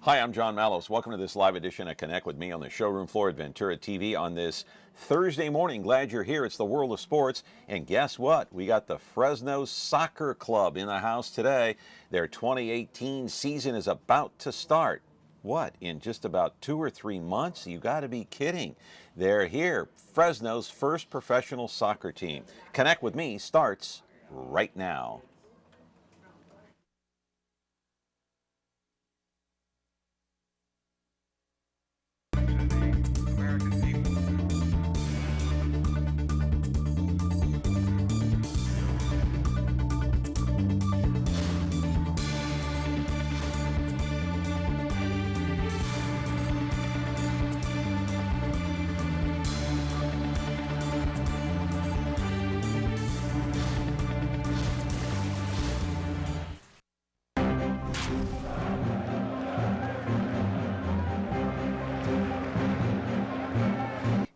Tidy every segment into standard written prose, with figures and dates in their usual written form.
Hi, I'm John Mallos. Welcome to this live edition of Connect with me on the showroom floor at Ventura TV on this Thursday morning. Glad you're here. It's the world of sports. And guess what? We got the Fresno Soccer Club in the house today. Their 2018 season is about to start. What, in just about 2 or 3 months? You got to be kidding. They're here. Fresno's first professional soccer team. Connect with me starts right now.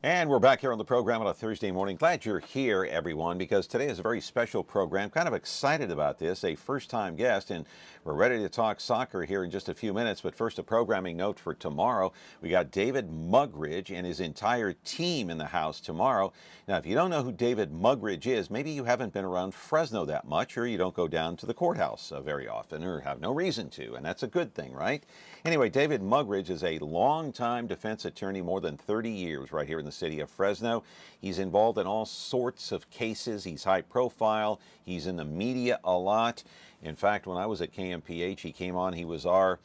And we're back here on the program on a Thursday morning. Glad you're here, everyone, because today is a very special program. Kind of excited about this, a first-time guest, and we're ready to talk soccer here in just a few minutes. But first, a programming note for tomorrow. We got David Mugridge and his entire team in the house tomorrow. Now, if you don't know who David Mugridge is, maybe you haven't been around Fresno that much, or you don't go down to the courthouse very often, or have no reason to, and that's a good thing, right? Anyway, David Mugridge is a longtime defense attorney, more than 30 years right here in the city of Fresno. He's involved in all sorts of cases. He's high profile. He's in the media a lot. In fact, when I was at KMPH, he came on. He was our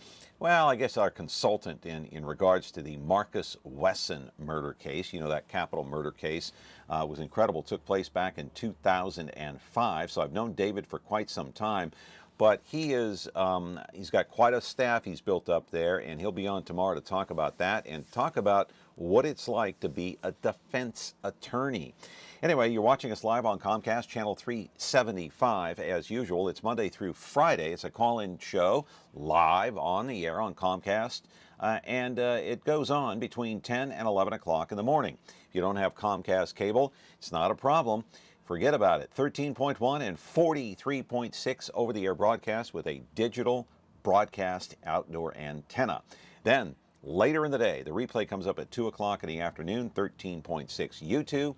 consultant in regards to the Marcus Wesson murder case. You know, that capital murder case was incredible. Took place back in 2005. So I've known David for quite some time. But he's got quite a staff he's built up there, and he'll be on tomorrow to talk about that and talk about what it's like to be a defense attorney. Anyway, you're watching us live on Comcast, channel 375, as usual. It's Monday through Friday. It's a call-in show, live on the air on Comcast, and it goes on between 10 and 11 o'clock in the morning. If you don't have Comcast cable, it's not a problem. Forget about it. 13.1 and 43.6 over-the-air broadcast with a digital broadcast outdoor antenna. Then, later in the day, the replay comes up at 2 o'clock in the afternoon, 13.6 YouTube,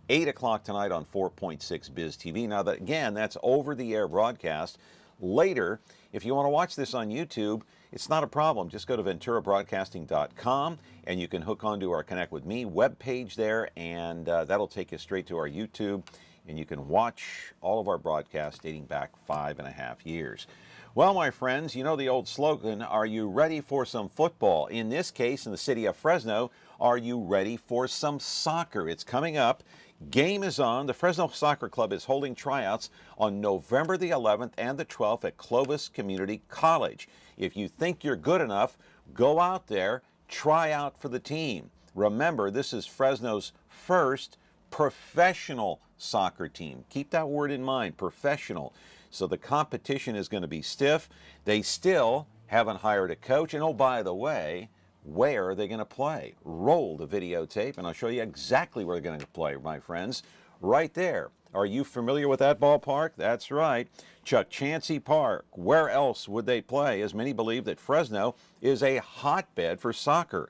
8 o'clock tonight on 4.6 Biz TV. Now, that's over-the-air broadcast. Later, if you want to watch this on YouTube, it's not a problem. Just go to venturabroadcasting.com and you can hook onto our Connect With Me webpage there, and that'll take you straight to our YouTube, and you can watch all of our broadcasts dating back 5.5 years. Well, my friends, you know the old slogan, are you ready for some football? In this case, in the city of Fresno, are you ready for some soccer? It's coming up. Game is on. The Fresno Soccer Club is holding tryouts on November the 11th and the 12th at Clovis Community College. If you think you're good enough, go out there, try out for the team. Remember, this is Fresno's first professional soccer team. Keep that word in mind, professional. So the competition is going to be stiff. They still haven't hired a coach. And oh, by the way, where are they going to play? Roll the videotape, and I'll show you exactly where they're going to play, my friends. Right there. Are you familiar with that ballpark? That's right. Chuck Chansey Park. Where else would they play? As many believe that Fresno is a hotbed for soccer.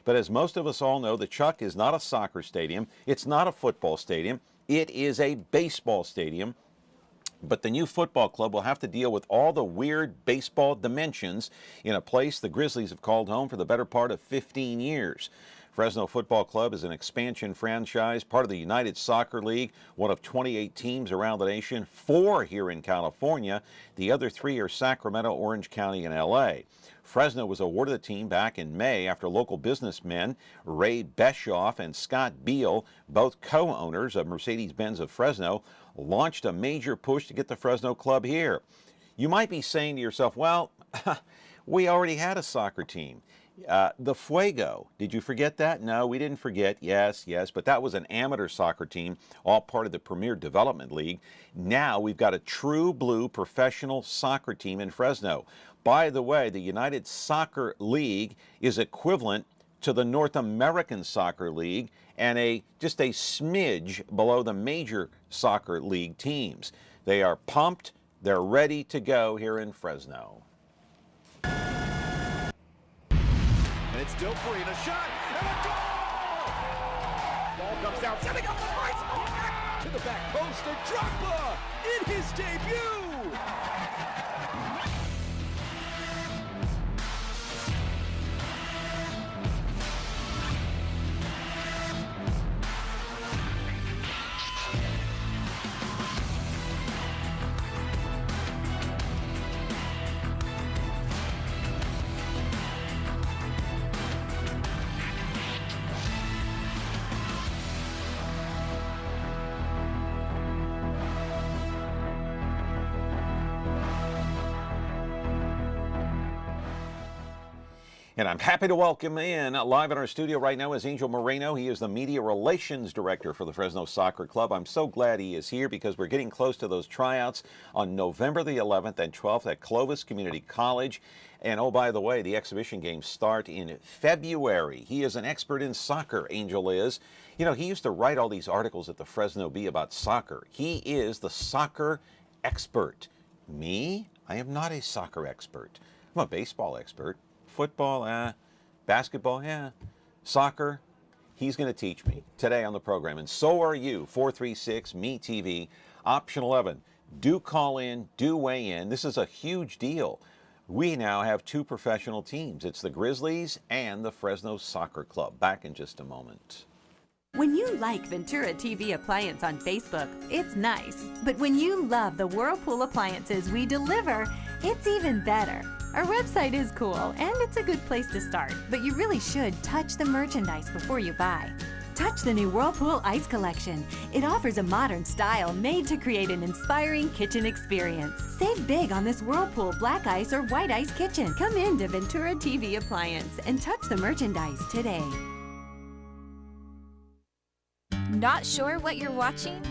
But as most of us all know, the Chuck is not a soccer stadium. It's not a football stadium. It is a baseball stadium. But the new football club will have to deal with all the weird baseball dimensions in a place the Grizzlies have called home for the better part of 15 years. Fresno Football Club is an expansion franchise, part of the United Soccer League, one of 28 teams around the nation, 4 here in California. The other 3 are Sacramento, Orange County, and L.A. Fresno was awarded the team back in May after local businessmen Ray Beshoff and Scott Beal, both co-owners of Mercedes-Benz of Fresno, launched a major push to get the Fresno club here. You might be saying to yourself, well, we already had a soccer team. The Fuego, did you forget that? No, we didn't forget. Yes, but that was an amateur soccer team, all part of the Premier Development League. Now we've got a true blue professional soccer team in Fresno. By the way, the United Soccer League is equivalent to the North American Soccer League and just a smidge below the major soccer league teams. They are pumped. They're ready to go here in Fresno. It's still free, and a shot, and a goal! Ball comes down, setting up the right back to the back post, and Drogba in his debut! And I'm happy to welcome in live in our studio right now is Angel Moreno. He is the Media Relations Director for the Fresno Soccer Club. I'm so glad he is here because we're getting close to those tryouts on November the 11th and 12th at Clovis Community College. And oh, by the way, the exhibition games start in February. He is an expert in soccer, Angel is. You know, he used to write all these articles at the Fresno Bee about soccer. He is the soccer expert. Me? I am not a soccer expert. I'm a baseball expert. Football, basketball, soccer, he's going to teach me today on the program. And so are you, 436-ME-TV, option 11. Do call in, do weigh in. This is a huge deal. We now have two professional teams. It's the Grizzlies and the Fresno Soccer Club. Back in just a moment. When you like Ventura TV Appliance on Facebook, it's nice. But when you love the Whirlpool appliances we deliver, it's even better. Our website is cool, and it's a good place to start, but you really should touch the merchandise before you buy. Touch the new Whirlpool Ice Collection. It offers a modern style made to create an inspiring kitchen experience. Save big on this Whirlpool Black Ice or White Ice kitchen. Come in to Ventura TV Appliance and touch the merchandise today. Not sure what you're watching?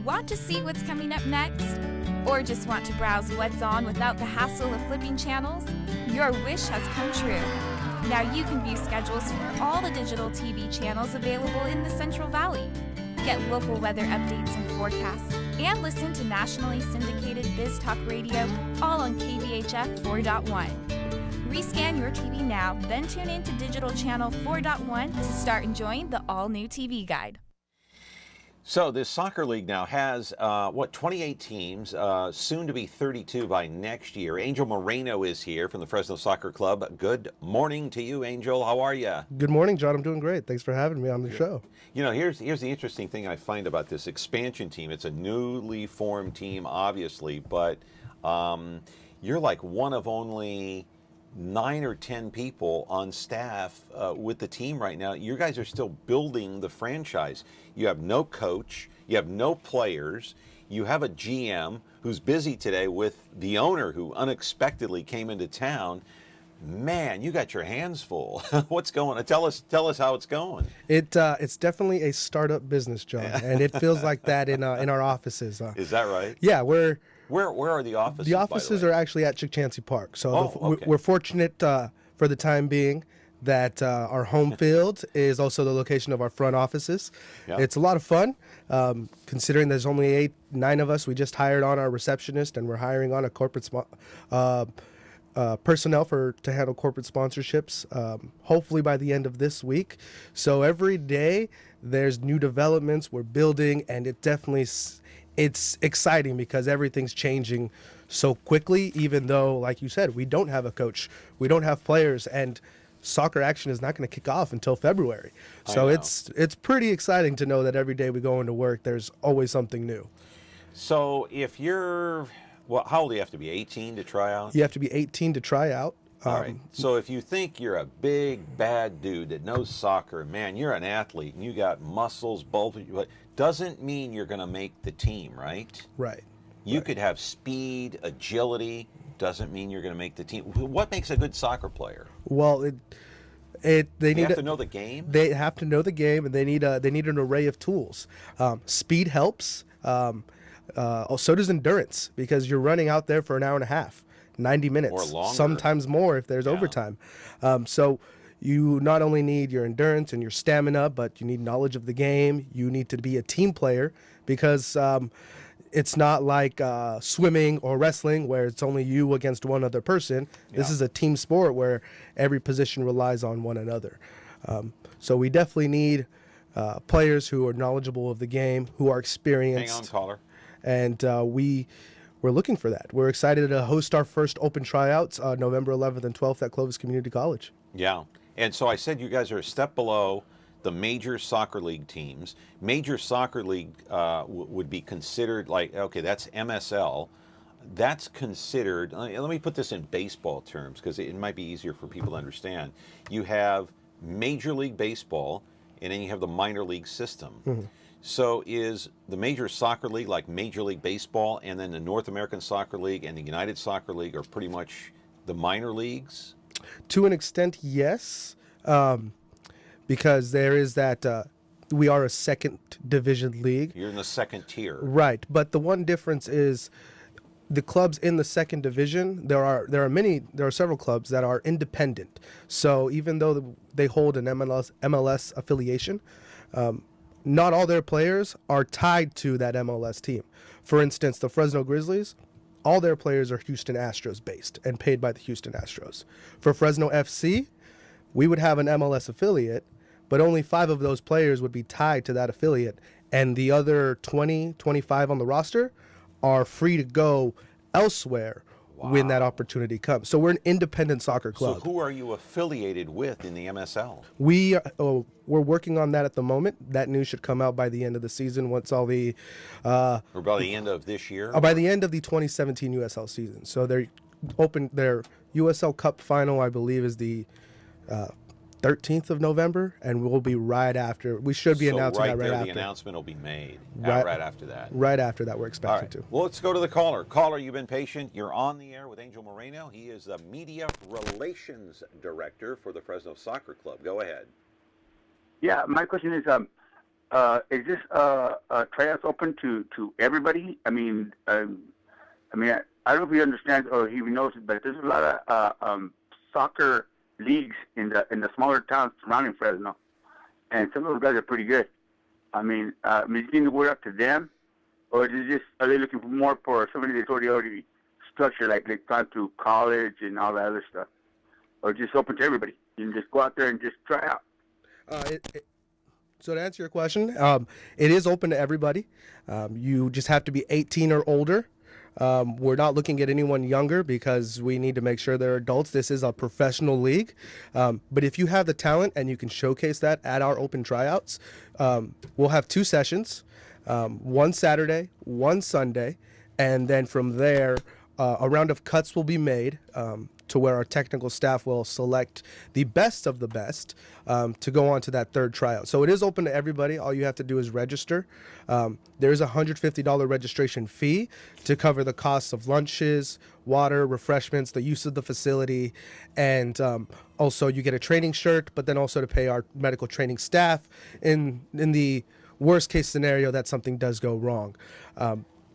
Want to see what's coming up next? Or just want to browse what's on without the hassle of flipping channels? Your wish has come true. Now you can view schedules for all the digital TV channels available in the Central Valley. Get local weather updates and forecasts, and listen to nationally syndicated Biz Talk Radio, all on KVHF 4.1. Rescan your TV now, then tune in to digital channel 4.1 to start enjoying the all-new TV guide. So this soccer league now has, 28 teams, soon to be 32 by next year. Angel Moreno is here from the Fresno Soccer Club. Good morning to you, Angel. How are you? Good morning, John. I'm doing great. Thanks for having me on the show. You know, here's the interesting thing I find about this expansion team. It's a newly formed team, obviously, but you're like one of only 9 or 10 people on staff with the team right now. You guys are still building the franchise. You have no coach, you have no players, you have a GM who's busy today with the owner who unexpectedly came into town. Man, you got your hands full. What's going on? Tell us how it's going. It's definitely a startup business, John, and it feels like that in our offices. Is that right? Yeah, Where are the offices? The offices are actually at Chick-Chansey Park. So okay. We're fortunate for the time being that our home field is also the location of our front offices. Yep. It's a lot of fun, considering there's only 9 of us. We just hired on our receptionist, and we're hiring on a corporate personnel to handle corporate sponsorships, hopefully by the end of this week. So every day there's new developments we're building, and it's exciting because everything's changing so quickly, even though, like you said, we don't have a coach, we don't have players, and soccer action is not going to kick off until February. So it's pretty exciting to know that every day we go into work, there's always something new. So if you're, how old do you have to be, 18 to try out? You have to be 18 to try out. All right. So if you think you're a big, bad dude that knows soccer, man, you're an athlete and you got muscles, but doesn't mean you're going to make the team, right? Right. You could have speed, agility, doesn't mean you're going to make the team. What makes a good soccer player? Well, they have to know the game. They have to know the game, and they need an array of tools. Speed helps. So does endurance, because you're running out there for an hour and a half, 90 minutes, or longer. Sometimes more if there's overtime. So you not only need your endurance and your stamina, but you need knowledge of the game. You need to be a team player, because it's not like swimming or wrestling where it's only you against one other person. This Yeah. is a team sport where every position relies on one another. So we definitely need players who are knowledgeable of the game, who are Hang on, experienced, caller. and we're looking for that. We're excited to host our first open tryouts November 11th and 12th at Clovis Community College. Yeah. And so I said you guys are a step below the major soccer league teams. Major soccer league would be considered like, okay, that's MSL. That's considered, let me put this in baseball terms because it might be easier for people to understand. You have Major League Baseball, and then you have the minor league system. So is the major soccer league like Major League Baseball, and then the North American Soccer League and the United Soccer League are pretty much the minor leagues? To an extent, yes, because there is that we are a second division league. You're in the second tier. Right, but the one difference is the clubs in the second division. There are several clubs that are independent. So even though they hold an MLS affiliation, not all their players are tied to that MLS team. For instance, the Fresno Grizzlies, all their players are Houston Astros based and paid by the Houston Astros. For Fresno FC, we would have an MLS affiliate, but only 5 of those players would be tied to that affiliate, and the other 20, 25 on the roster are free to go elsewhere when that opportunity comes. So we're an independent soccer So club. who are you affiliated with in the MSL? We're working on that at the moment. That news should come out by the end of the season once all the Or by the end of this year? by the end of the 2017 USL season. So their USL Cup final, I believe, is the 13th of November, and we'll be right after. We should be So announcing that right there, after. the announcement will be made Right- right after that. Right after that, we're All expecting right. to. Well, let's go to the caller. Caller, you've been patient. You're on the air with Angel Moreno. He is the Media Relations Director for the Fresno Soccer Club. Go ahead. Yeah, my question is this tryouts open to everybody? I don't know if he understands or he knows it, but there's a lot of soccer leagues in the smaller towns surrounding Fresno, and some of those guys are pretty good. Is it getting the word up to them, or are they looking for more for somebody that's already structured, like they've gone through college and all that other stuff, or just open to everybody? You can just go out there and just try out. So to answer your question, it is open to everybody. You just have to be 18 or older. We're not looking at anyone younger because we need to make sure they're adults. This is a professional league. But if you have the talent and you can showcase that at our open tryouts, we'll have 2 sessions, one Saturday, one Sunday, and then from there, a round of cuts will be made to where our technical staff will select the best of the best to go on to that third tryout. So it is open to everybody. All you have to do is register. There's a $150 registration fee to cover the costs of lunches, water, refreshments, the use of the facility, and also you get a training shirt, but then also to pay our medical training staff in the worst case scenario that something does go wrong.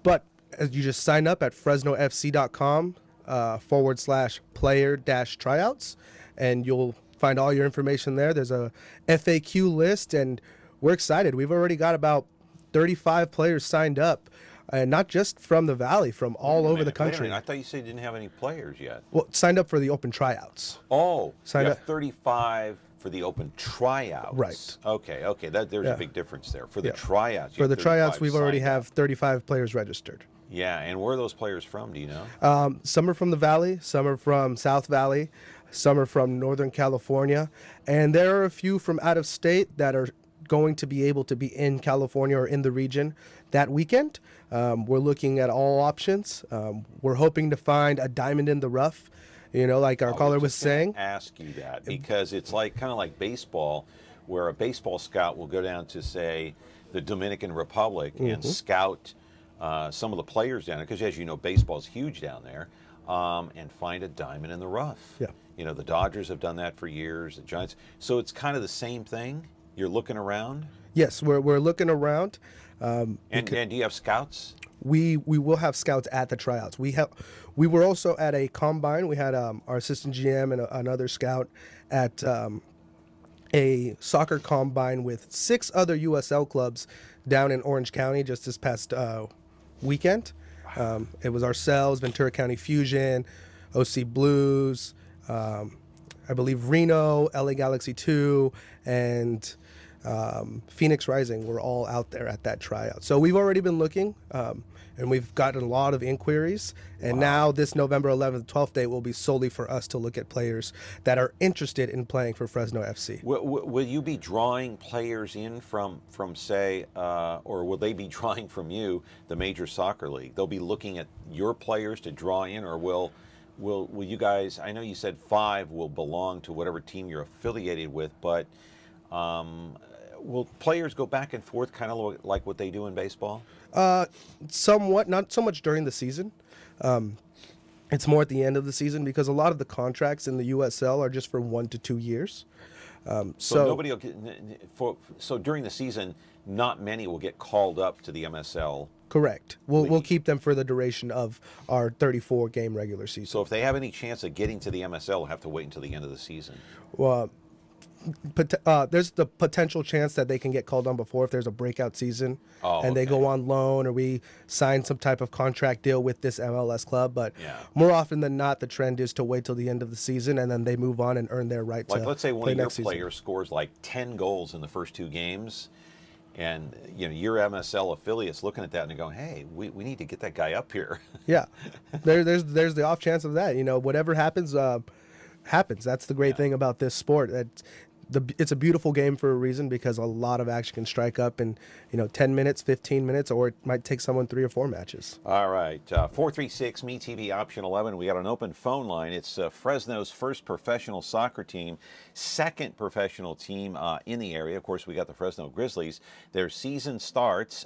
But as you just sign up at fresnofc.com /player-tryouts, and you'll find all your information there. There's a FAQ list, and we're excited. We've already got about 35 players signed up, and not just from the Valley, from all over the country. I thought you said you didn't have any players yet. Well, signed up for the open tryouts. Oh, Signed you have up. 35 for the open tryouts. Right. Okay. There's a big difference there. For the Yeah. tryouts, you For have the tryouts, 35 we've already signed up. have 35 players registered. Yeah, and where are those players from? Do you know? Some are from the Valley, some are from South Valley, some are from Northern California, and there are a few from out of state that are going to be able to be in California or in the region that weekend. We're looking at all options. We're hoping to find a diamond in the rough, like our caller was saying. Ask you that because it's kind of like baseball, where a baseball scout will go down to, say, the Dominican Republic and scout some of the players down there, because as you know, baseball is huge down there, and find a diamond in the rough. Yeah. The Dodgers have done that for years, the Giants. So it's kind of the same thing. You're looking around. Yes, we're looking around. And do you have scouts? We will have scouts at the tryouts. We were also at a combine. We had our assistant GM and another scout at a soccer combine with 6 other USL clubs down in Orange County just this past weekend. It was ourselves, Ventura County Fusion, OC Blues, I believe Reno, LA Galaxy 2, and Phoenix Rising were all out there at that tryout. So we've already been looking, and we've gotten a lot of inquiries. And now this November 11th, 12th date will be solely for us to look at players that are interested in playing for Fresno FC. Will you be drawing players in from say, or will they be drawing from you, the Major Soccer League? They'll be looking at your players to draw in, or will you guys? I know you said 5 will belong to whatever team you're affiliated with, but will players go back and forth, kind of like what they do in baseball? Somewhat, not so much during the season. It's more at the end of the season because a lot of the contracts in the USL are just for 1 to 2 years. So nobody will get, so during the season, not many will get called up to the MSL. Correct. We'll keep them for the duration of our 34 game regular season. So if they have any chance of getting to the MSL, they'll have to wait until the end of the season. Well, there's the potential chance that they can get called on before if there's a breakout season and they go on loan, or we sign some type of contract deal with this MLS club. But more often than not, the trend is to wait till the end of the season and then they move on and earn their right to play next season. Like, let's say one of your players scores like 10 goals in the first 2 games, and your MSL affiliates looking at that and they're going, "Hey, we need to get that guy up here." Yeah, there's the off chance of that. Whatever happens, happens. That's the great thing about this sport. It's a beautiful game for a reason, because a lot of action can strike up in 10 minutes, 15 minutes, or it might take someone 3 or 4 matches. All right, 436 MeTV option 11. We got an open phone line. It's Fresno's first professional soccer team, second professional team in the area. Of course, we got the Fresno Grizzlies. Their season starts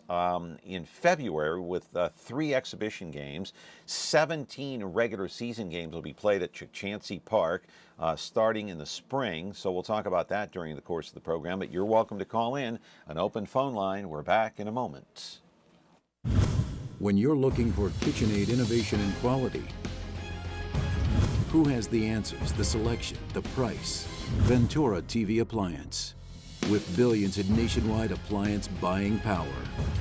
in February with 3 exhibition games. 17 regular season games will be played at Chancey Park starting in the spring. So we'll talk about that during the course of the program. But you're welcome to call in. An open phone line. We're back in a moment. When you're looking for KitchenAid innovation and quality, who has the answers, the selection, the price? Ventura TV Appliance. With billions in nationwide appliance buying power,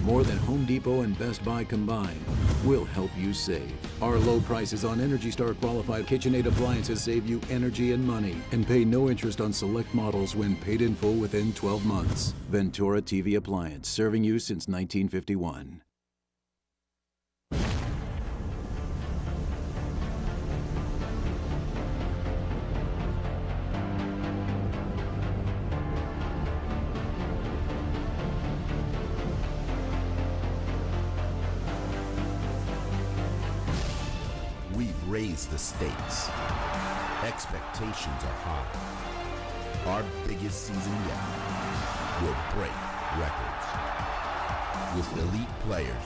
more than Home Depot and Best Buy combined, we'll help you save. Our low prices on Energy Star qualified KitchenAid appliances save you energy and money, and pay no interest on select models when paid in full within 12 months. Ventura TV Appliance, serving you since 1951. We've raised the stakes. Expectations are high. Our biggest season yet will break records with elite players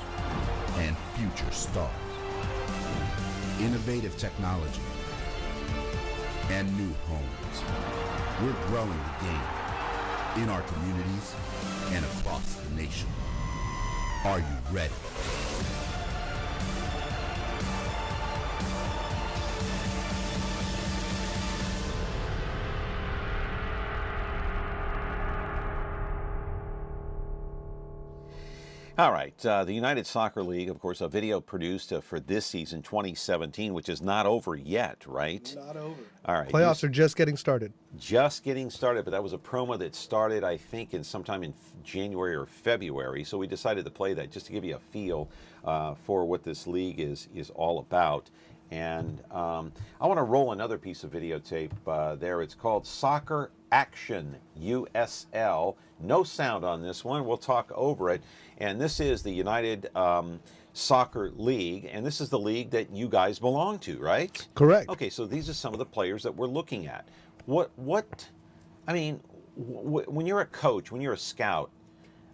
and future stars. Innovative technology and new homes. We're growing the game in our communities and across the nation. Are you ready? All right, the United Soccer League, of course, a video produced for this season, 2017, which is not over yet, right? Not over. All right. Playoffs are just getting started. Just getting started, but that was a promo that started, I think, sometime in January or February. So we decided to play that just to give you a feel for what this league is all about. And I want to roll another piece of videotape there. It's called Soccer Action USL. No sound on this one. We'll talk over it. And this is the United Soccer League, and this is the league that you guys belong to, right? Correct. Okay, so these are some of the players that we're looking at. When you're a coach, when you're a scout,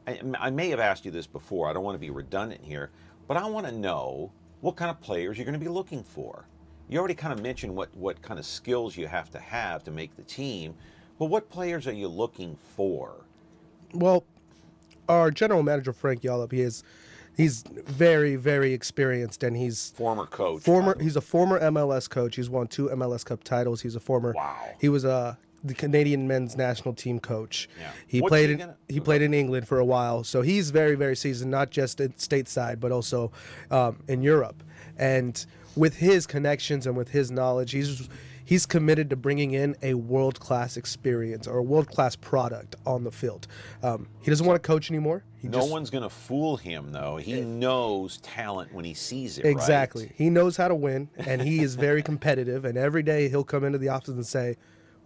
I may have asked you this before. I don't want to be redundant here, but I want to know what kind of players you're going to be looking for. You already kind of mentioned what kind of skills you have to make the team, but what players are you looking for? Well, our general manager, Frank Yallop, he's very, very experienced, and he's former coach. He's a former MLS coach. He's won 2 MLS Cup titles. He's a former. Wow. He was a the Canadian men's national team coach. Yeah. He What's played he in, gonna- he played in England for a while, so he's very, very seasoned, not just at stateside, but also in Europe. And with his connections and with his knowledge, he's committed to bringing in a world-class experience or a world-class product on the field. He doesn't want to coach anymore. No one's going to fool him, though. He knows talent when he sees it, Exactly. right? He knows how to win, and he is very competitive. And every day he'll come into the office and say,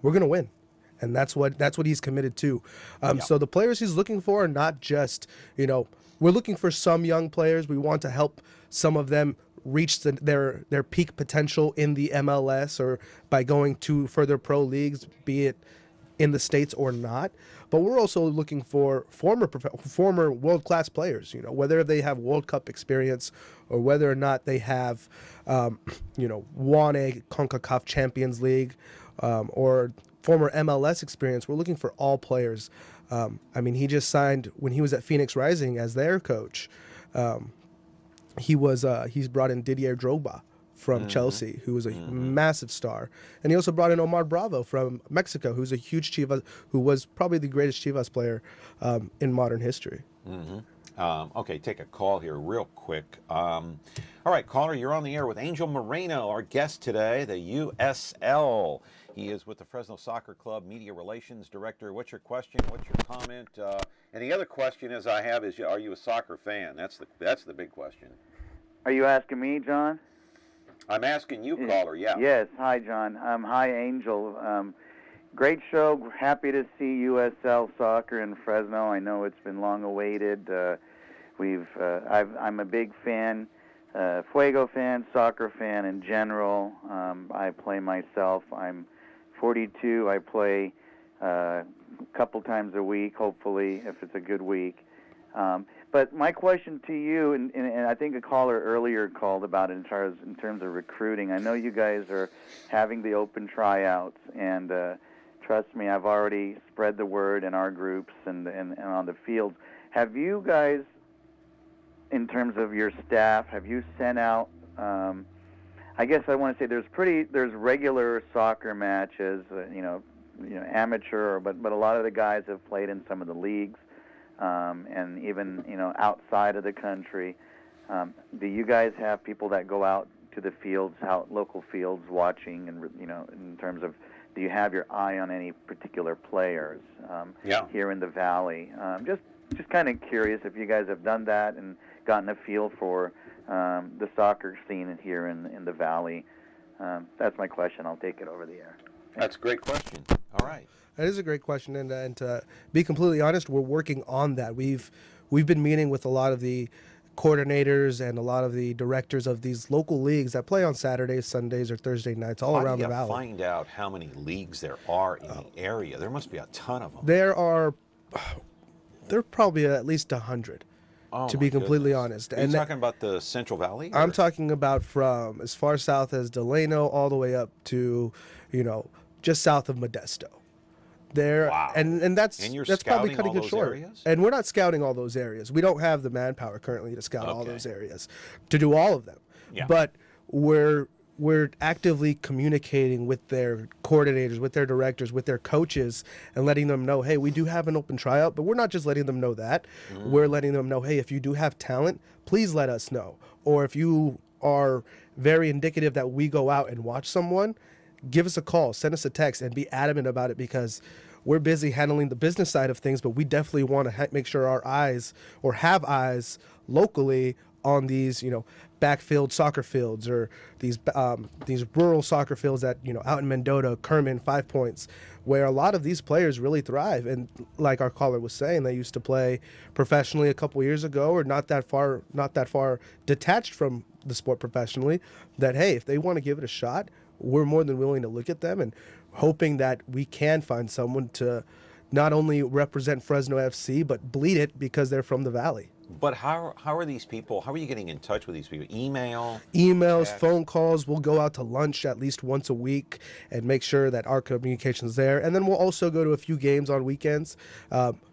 "We're going to win," and that's what he's committed to. So the players he's looking for are not just, we're looking for some young players. We want to help some of them reach their peak potential in the MLS or by going to further pro leagues, be it in the States or not. But we're also looking for former world-class players, whether they have World Cup experience or whether or not they have, won a CONCACAF Champions League or former MLS experience. We're looking for all players. He just signed when he was at Phoenix Rising as their coach. He's brought in Didier Drogba from Chelsea, who was a massive star, and he also brought in Omar Bravo from Mexico, who's a huge Chivas, who was probably the greatest Chivas player in modern history. Okay, take a call here real quick. All right, caller, you're on the air with Angel Moreno, our guest today, the USL. He is with the Fresno Soccer Club Media Relations Director. What's your question? What's your comment? And the other question is are you a soccer fan? That's the big question. Are you asking me, John? I'm asking you, caller. Yeah. Yes. Hi, John. Hi, Angel. Great show. Happy to see USL Soccer in Fresno. I know it's been long awaited. I'm a big fan, Fuego fan, soccer fan in general. I play myself. I'm 42. I play a couple times a week, hopefully, if it's a good week. But my question to you, and I think a caller earlier called about it in terms of recruiting. I know you guys are having the open tryouts, and trust me, I've already spread the word in our groups and on the fields. Have you guys, in terms of your staff, have you sent out? I guess I want to say there's regular soccer matches, amateur, but a lot of the guys have played in some of the leagues. And even outside of the country, do you guys have people that go out to the fields, local fields, watching, and in terms of, do you have your eye on any particular players here in the Valley? Just kind of curious if you guys have done that and gotten a feel for the soccer scene here in the Valley. That's my question. I'll take it over the air. That's a great question. All right. That is a great question, and to be completely honest, we're working on that. We've been meeting with a lot of the coordinators and a lot of the directors of these local leagues that play on Saturdays, Sundays, or Thursday nights all around the valley. How do you find out how many leagues there are in the area? There must be a ton of them. There are probably at least 100. To be completely honest. Are you talking about the Central Valley? Or? I'm talking about from as far south as Delano all the way up to, just south of Modesto. Wow. And that's probably cutting it short. Areas? And we're not scouting all those areas. We don't have the manpower currently to scout all those areas, to do all of them. Yeah. But we're actively communicating with their coordinators, with their directors, with their coaches, and letting them know, hey, we do have an open tryout, but we're not just letting them know that. We're letting them know, hey, if you do have talent, please let us know. Or if you are very indicative that we go out and watch someone, give us a call, send us a text, and be adamant about it, because we're busy handling the business side of things, but we definitely want to make sure our eyes, or have eyes locally on these, backfield soccer fields, or these rural soccer fields that, out in Mendota, Kerman, 5 Points, where a lot of these players really thrive. And like our caller was saying, they used to play professionally a couple years ago, or not that far detached from the sport professionally, that, hey, if they want to give it a shot, we're more than willing to look at them, and hoping that we can find someone to not only represent Fresno FC, but bleed it because they're from the Valley. But how are these people, how are you getting in touch with these people? Emails, text? phone calls. We'll go out to lunch at least once a week and make sure that our communication's there. And then we'll also go to a few games on weekends,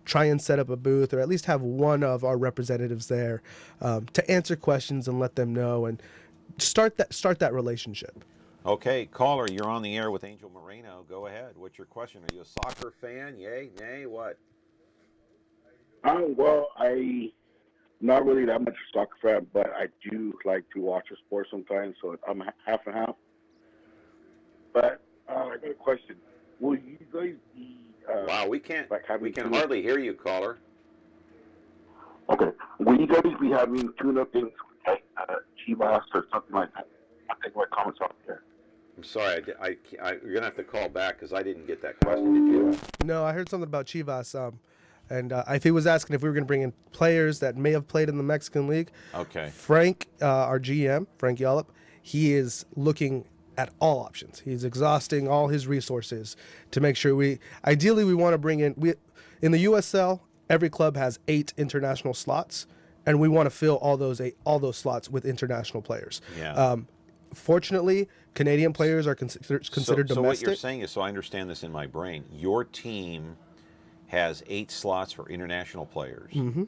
try and set up a booth, or at least have one of our representatives there to answer questions and let them know, and start that relationship. Okay, caller, you're on the air with Angel Moreno. Go ahead. What's your question? Are you a soccer fan? Yay, nay, what? Well, I not really that much a soccer fan, but I do like to watch a sport sometimes, so I'm half and half. But I got a question: will you guys be Wow, we can't. like having We can tune-up- hardly hear you, caller. Okay, will you guys be having tune-up things like Chivas or something like that? I'll take my comments off there. I'm sorry. You're gonna have to call back because I didn't get that question. Did you? No, I heard something about Chivas. And if he was asking if we were going to bring in players that may have played in the Mexican League, Okay. Frank, our GM, Frank Yallop, he is looking at all options. He's exhausting all his resources to make sure ideally we want to bring in, in the USL, every club has 8 international slots, and we want to fill all those slots with international players. Yeah. Fortunately, Canadian players are considered So what domestic. you're saying is, so I understand this in my brain, your team has 8 slots for international players. Mm-hmm.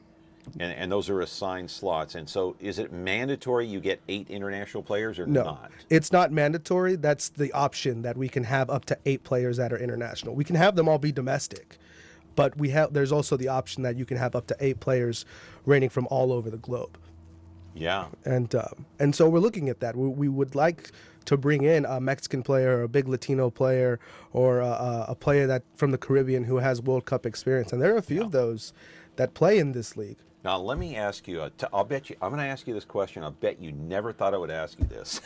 And those are assigned slots. And so is it mandatory you get 8 international players or No, not? it's not mandatory. That's the option that we can have up to 8 players that are international. We can have them all be domestic, but there's also the option that you can have up to 8 players ranging from all over the globe. Yeah. And so we're looking at that. We would like to bring in a Mexican player, or a big Latino player, or a player that from the Caribbean who has World Cup experience. And there are a few of those that play in this league. Now, let me ask you, I'm going to ask you this question. I'll bet you never thought I would ask you this.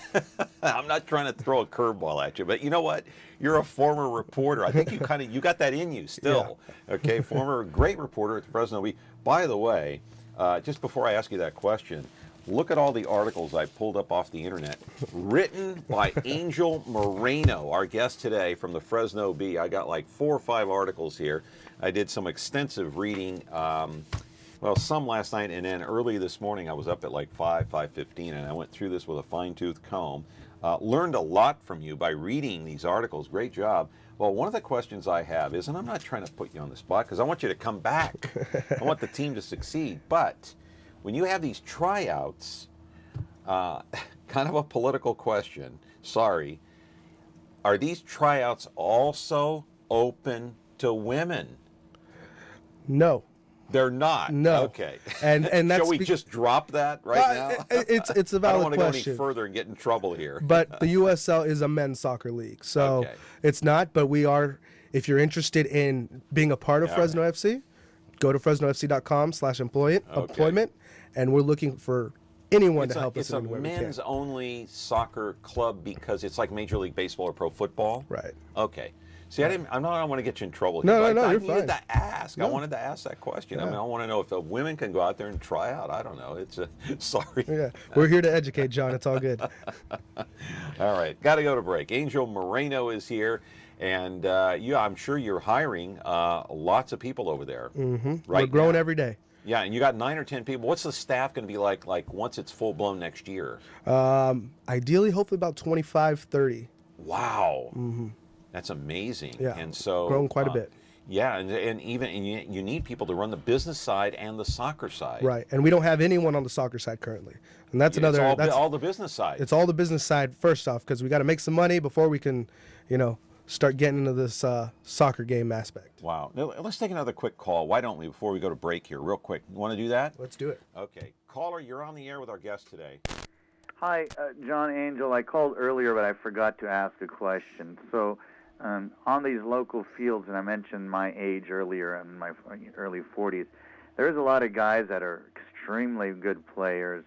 I'm not trying to throw a curveball at you, but you know what? You're a former reporter. I think you got that in you still. Yeah. Okay, former great reporter at the Fresno Bee. By the way, just before I ask you that question, look at all the articles I pulled up off the internet, written by Angel Moreno, our guest today from the Fresno Bee. I got like 4 or 5 articles here. I did some extensive reading. Some last night, and then early this morning I was up at like 5:15, and I went through this with a fine-tooth comb. Learned a lot from you by reading these articles. Great job. Well, one of the questions I have is, and I'm not trying to put you on the spot because I want you to come back. I want the team to succeed. But when you have these tryouts, kind of a political question, sorry, are these tryouts also open to women? No. They're not. No. Okay. And that's Shall we just drop that right now? It's a I don't valid want to go question. any further and get in trouble here. But the USL is a men's soccer league, so Okay. it's not. But we are. If you're interested in being a part of Fresno FC, go to fresnoFC.com/employment, and we're looking for anyone to help us in any way we can. It's a men's-only soccer club because it's like Major League Baseball or pro football. Right. Okay. See, I don't want to get you in trouble here. No, but I you're needed fine. to ask. No. I wanted to ask that question. Yeah. I mean, I want to know if women can go out there and try out. I don't know. It's sorry. Yeah, we're here to educate, John. It's all good. All right, got to go to break. Angel Moreno is here, and I'm sure you're hiring lots of people over there. Mm-hmm. Right We're growing now. every day. Yeah, and you got 9 or 10 people. What's the staff going to be like once it's full blown next year? Ideally, hopefully about 25, 30. Wow. Mm-hmm. That's amazing. Yeah, and so grown quite a bit. Yeah, and you need people to run the business side and the soccer side. Right, and we don't have anyone on the soccer side currently, and that's another. It's all the business side. It's all the business side first off, because we got to make some money before we can, start getting into this soccer game aspect. Wow. Now, let's take another quick call. Why don't we, before we go to break here, real quick? You want to do that? Let's do it. Okay. Caller, you're on the air with our guest today. Hi, John Angel. I called earlier, but I forgot to ask a question. So, on these local fields, and I mentioned my age earlier, in my early 40s, there's a lot of guys that are extremely good players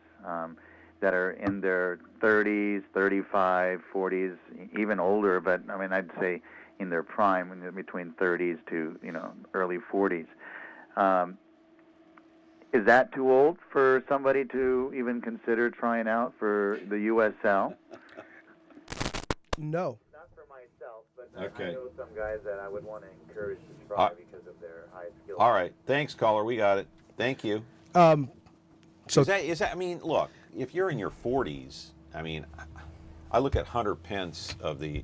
that are in their 30s, 35, 40s, even older, but I mean, I'd say in their prime, between 30s to, early 40s. Is that too old for somebody to even consider trying out for the USL? No. Not for myself, but Okay. I know some guys that I would want to encourage to try because of their high skill. All right. Thanks, caller. We got it. Thank you. So Is that? I mean, look, if you're in your 40s, I mean, I look at Hunter Pence of the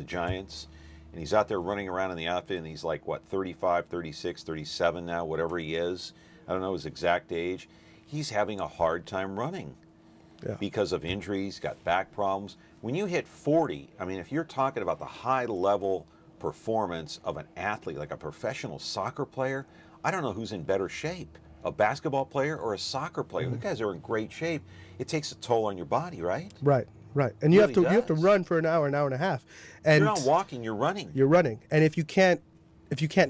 Giants, and he's out there running around in the outfit, and he's like, what, 35, 36, 37 now, whatever he is. I don't know his exact age. He's having a hard time running because of injuries, got back problems. when you hit 40, I mean, if you're talking about the high level performance of an athlete, like a professional soccer player, I don't know who's in better shape, a basketball player or a soccer player. The guys are in great shape. It takes a toll on your body, right? Right, right. And you Really have to does. run for an hour and a half. And You're not walking, you're running. you're running. And if you can't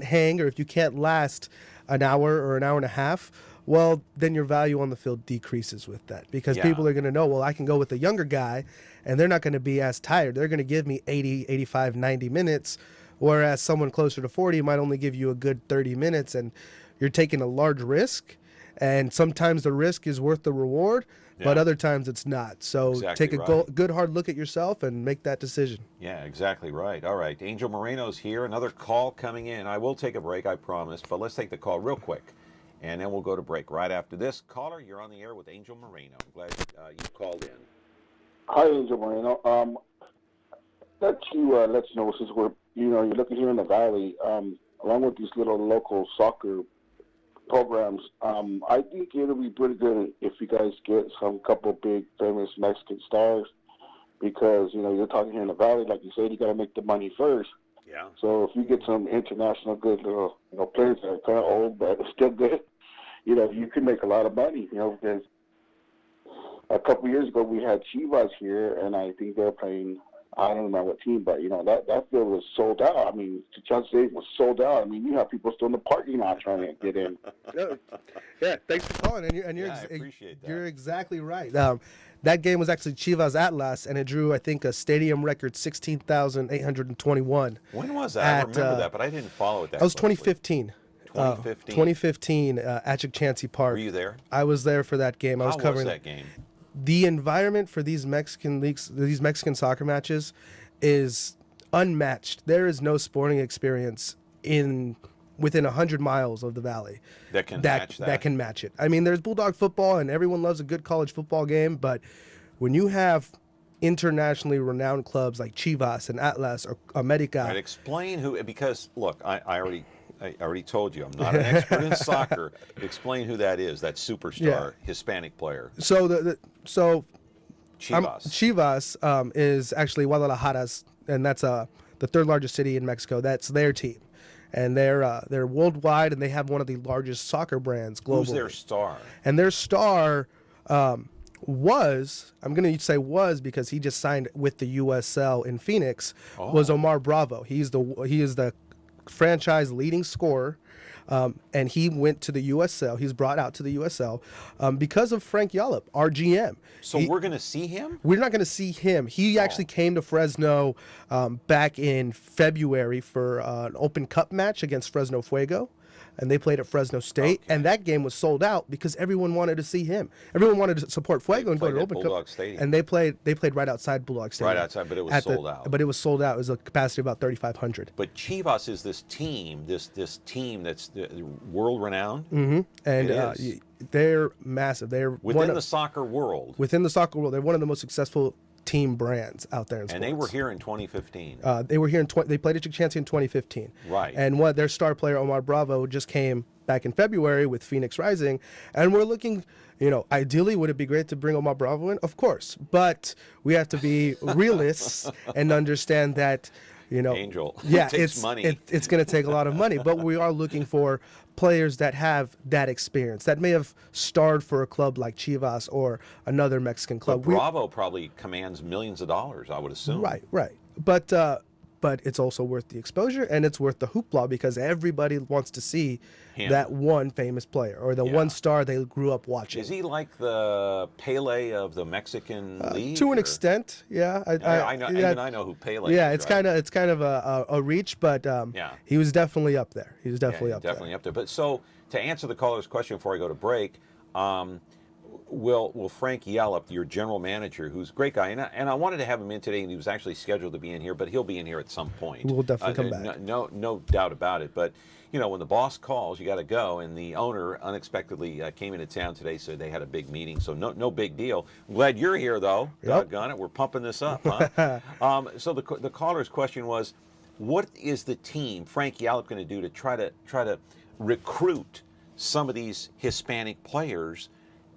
hang, or if you can't last an hour or an hour and a half, well, then your value on the field decreases with that, because Yeah. people are going to know, well, I can go with a younger guy and they're not going to be as tired. They're going to give me 80, 85, 90 minutes, whereas someone closer to 40 might only give you a good 30 minutes, and you're taking a large risk. And sometimes the risk is worth the reward, but Yeah. other times it's not. So Exactly take a right. good hard look at yourself and make that decision. Yeah, exactly right. All right, Angel Moreno's here. Another call coming in. I will take a break, I promise, but let's take the call real quick, and then we'll go to break right after this. Caller, you're on the air with Angel Moreno. I'm glad you called in. Hi, Angel Moreno. Let you know, since you're looking here in the Valley, along with these little local soccer programs, I think it'll be pretty good if you guys get some couple big famous Mexican stars, because you're talking here in the Valley, like you said, you got to make the money first. Yeah. So if you get some international good little players that are kind of old but still good, you can make a lot of money. Because a couple years ago we had Chivas here, and I think they're playing. I don't remember what team, but that field was sold out. I mean, the Chelsea Stadium was sold out. I mean, you have people still in the parking lot trying to get in. Yeah, thanks for calling. And you're I appreciate that. You're exactly right. That game was actually Chivas Atlas, and it drew, I think, a stadium record 16,821. When was that? I remember that, but I didn't follow it that That was closely. 2015. 2015? 2015 at Chancey Park. Were you there? I was there for that game. I was How covering was that game? The environment for these Mexican leagues, these Mexican soccer matches, is unmatched. There is no sporting experience within 100 miles of the Valley That can match that? That can match it. I mean, there's Bulldog football, and everyone loves a good college football game, but when you have internationally renowned clubs like Chivas and Atlas or America, Right, explain who, because look, I already told you I'm not an expert in soccer. Explain who that is, that superstar Hispanic player. so Chivas. Chivas is actually Guadalajara's, and that's the third largest city in Mexico. That's their team, and they're worldwide, and they have one of the largest soccer brands globally. Who's their star? And their star was, I'm going to say was because he just signed with the USL in Phoenix, was Omar Bravo. He is the franchise leading scorer. And he went to the USL. He's brought out to the USL because of Frank Yallop, our GM. So we're going to see him? We're not going to see him. He actually came to Fresno back in February for an Open Cup match against Fresno Fuego. And they played at Fresno State, and that game was sold out because everyone wanted to see him. Everyone wanted to support Fuego and go to played at Open Bulldog Cup. Stadium. And they played right outside Bulldog Stadium. Right outside, but it was sold out. But it was sold out. It was a capacity of about 3,500. But Chivas is this team that's world renowned. Mm-hmm. And It is. they're massive. They're Within the soccer world. Within the soccer world, they're one of the most successful team brands out there in sports. And they were here in 2015. They were here they played at Chancey in 2015. Right. And their star player Omar Bravo just came back in February with Phoenix Rising, and we're looking. Ideally, would it be great to bring Omar Bravo in? Of course, but we have to be realists and understand that. Angel. Yeah, It takes it's money. It's going to take a lot of money, but we are looking for players that have that experience, that may have starred for a club like Chivas or another Mexican club. But Bravo probably commands millions of dollars, I would assume. Right. But it's also worth the exposure, and it's worth the hoopla because everybody wants to see Him. that one famous player or the one star they grew up watching. Is he like the Pele of the Mexican league? To an or- extent, yeah. I know. yeah, Even I know who Pele is. yeah, it's right? kind of a reach, but he was definitely up there. He was definitely up definitely there. up there. But so to answer the caller's question before I go to break, will Frank Yallop, your general manager, who's a great guy, and I wanted to have him in today, and he was actually scheduled to be in here, but he'll be in here at some point. We'll definitely come back. No doubt about it. But when the boss calls, you got to go, and the owner unexpectedly came into town today, so they had a big meeting. So no big deal. I'm glad you're here though. Yep. Doggone it, we're pumping this up, huh? So the caller's question was, what is the team Frank Yallop going to do to try to recruit some of these Hispanic players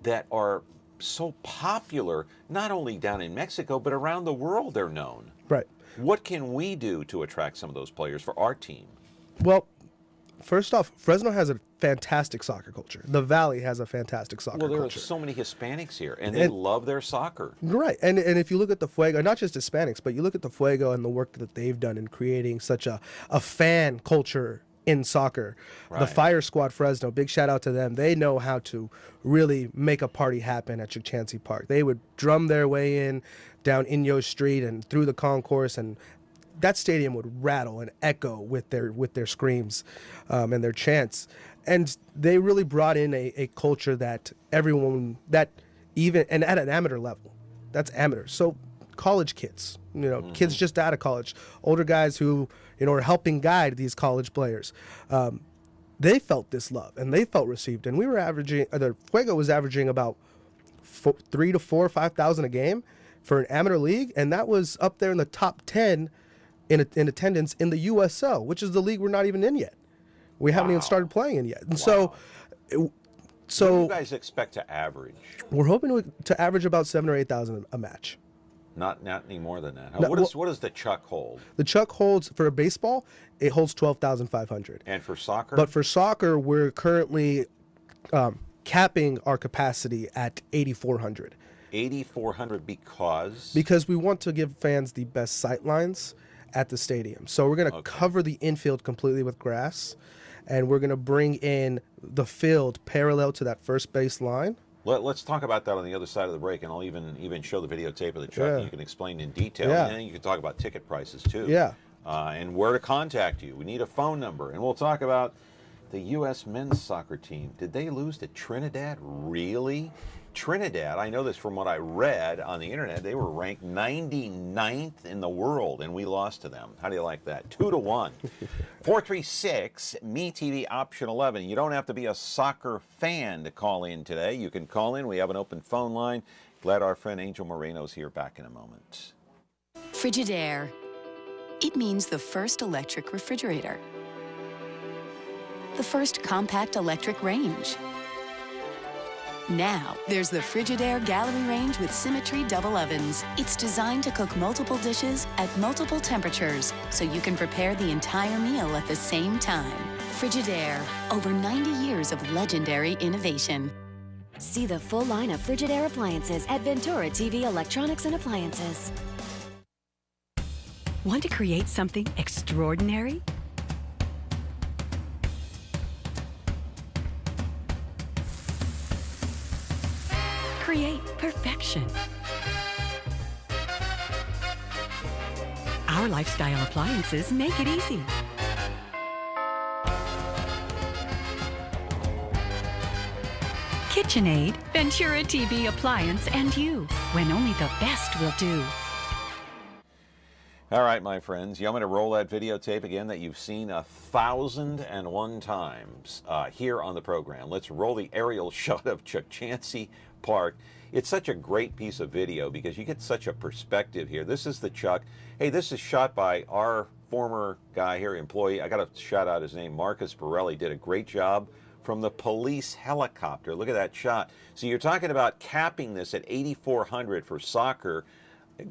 that are so popular, not only down in Mexico, but around the world they're known. Right. What can we do to attract some of those players for our team? Well, first off, Fresno has a fantastic soccer culture. The Valley has a fantastic soccer Well, there culture. are so many Hispanics here, and they love their soccer. Right. And if you look at the Fuego, not just Hispanics, but you look at the Fuego and the work that they've done in creating such a fan culture in soccer. The Right. Fire Squad Fresno, big shout out to them. They know how to really make a party happen at Chukchansi Park. They would drum their way in down Inyo Street and through the concourse, and that stadium would rattle and echo with their screams and their chants. And they really brought in a culture that everyone, that even, and at an amateur level, that's amateur. So college kids, kids just out of college, older guys who, are helping guide these college players. They felt this love and they felt received. And we were averaging, the Fuego was averaging about 3 to 4 or 5,000 a game for an amateur league. And that was up there in the top 10 in attendance in the USL, which is the league we're not even in yet. We haven't even started playing in yet. And What do you guys expect to average? we're hoping to average about 7,000 or 8,000 a match. Not any more than that. No, What does the Chuck hold? The Chuck holds, for a baseball, it holds 12,500. And for soccer? But for soccer, we're currently capping our capacity at 8,400. 8,400 because? Because we want to give fans the best sight lines at the stadium. So we're going to cover the infield completely with grass, and we're going to bring in the field parallel to that first base line. Let's talk about that on the other side of the break, and I'll even show the videotape of the Chuck, and you can explain in detail, Yeah. and then you can talk about ticket prices too. Yeah. And where to contact you. We need a phone number, and we'll talk about the U.S. men's soccer team. Did they lose to Trinidad? Really? Trinidad, I know this from what I read on the internet, they were ranked 99th in the world, and we lost to them. How do you like that? 2-1. 436-MeTV option 11. You don't have to be a soccer fan to call in today. You can call in. We have an open phone line. Glad our friend Angel Moreno's here. Back in a moment. Frigidaire. It means the first electric refrigerator. The first compact electric range. Now, there's the Frigidaire Gallery Range with Symmetry double ovens. It's designed to cook multiple dishes at multiple temperatures, so you can prepare the entire meal at the same time. Frigidaire, over 90 years of legendary innovation. See the full line of Frigidaire appliances at Ventura TV Electronics and Appliances. Want to create something extraordinary? Create perfection. Our lifestyle appliances make it easy. KitchenAid, Ventura TV appliance, and you, when only the best will do. All right, my friends, you want me to roll that videotape again that you've seen 1,001 times here on the program. Let's roll the aerial shot of Chukchansi Park. It's such a great piece of video because you get such a perspective here. This is the Chuck. Hey, this is shot by our former guy here, employee. I got to shout out his name, Marcus Borelli. Did a great job from the police helicopter. Look at that shot. So you're talking about capping this at 8,400 for soccer.